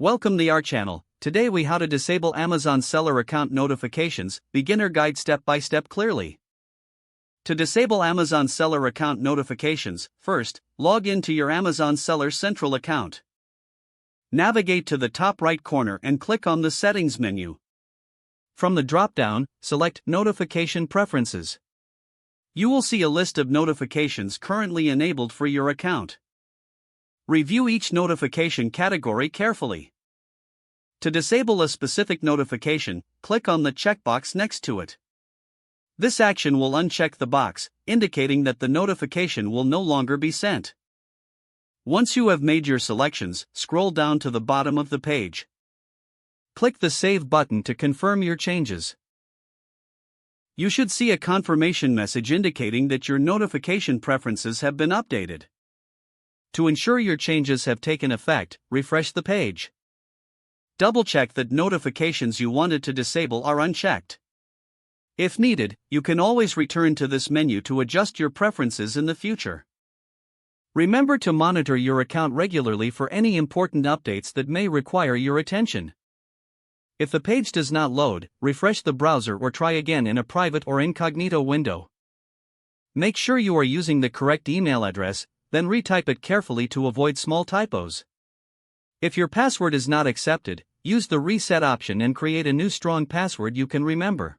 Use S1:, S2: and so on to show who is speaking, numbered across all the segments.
S1: Welcome to our channel. Today we how to disable Amazon seller account notifications, beginner guide step by step clearly. To disable Amazon seller account notifications, first, log into your Amazon seller central account. Navigate to the top right corner and click on the settings menu. From the drop-down, select Notification Preferences. You will see a list of notifications currently enabled for your account. Review each notification category carefully. To disable a specific notification, click on the checkbox next to it. This action will uncheck the box, indicating that the notification will no longer be sent. Once you have made your selections, scroll down to the bottom of the page. Click the Save button to confirm your changes. You should see a confirmation message indicating that your notification preferences have been updated. To ensure your changes have taken effect, refresh the page. Double-check that notifications you wanted to disable are unchecked. If needed, you can always return to this menu to adjust your preferences in the future. Remember to monitor your account regularly for any important updates that may require your attention. If the page does not load, refresh the browser or try again in a private or incognito window. Make sure you are using the correct email address, then retype it carefully to avoid small typos. If your password is not accepted, use the reset option and create a new strong password you can remember.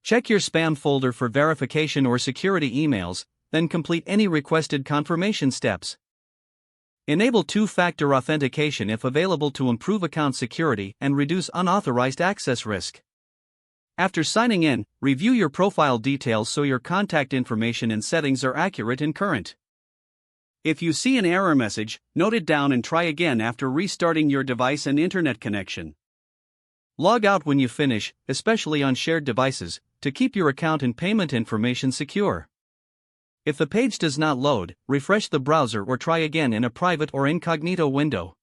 S1: Check your spam folder for verification or security emails, then complete any requested confirmation steps. Enable two-factor authentication if available to improve account security and reduce unauthorized access risk. After signing in, review your profile details so your contact information and settings are accurate and current. If you see an error message, note it down and try again after restarting your device and internet connection. Log out when you finish, especially on shared devices, to keep your account and payment information secure. If the page does not load, refresh the browser or try again in a private or incognito window.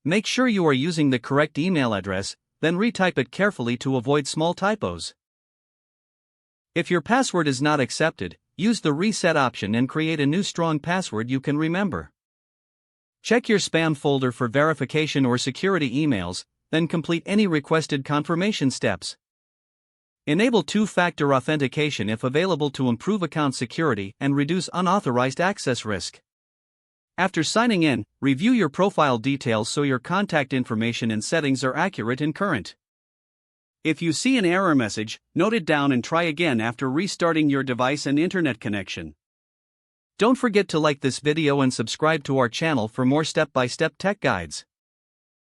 S1: Make sure you are using the correct email address, then retype it carefully to avoid small typos. If your password is not accepted, use the reset option and create a new strong password you can remember. Check your spam folder for verification or security emails, then complete any requested confirmation steps. Enable two-factor authentication if available to improve account security and reduce unauthorized access risk. After signing in, review your profile details so your contact information and settings are accurate and current. If you see an error message, note it down and try again after restarting your device and internet connection. Don't forget to like this video and subscribe to our channel for more step-by-step tech guides.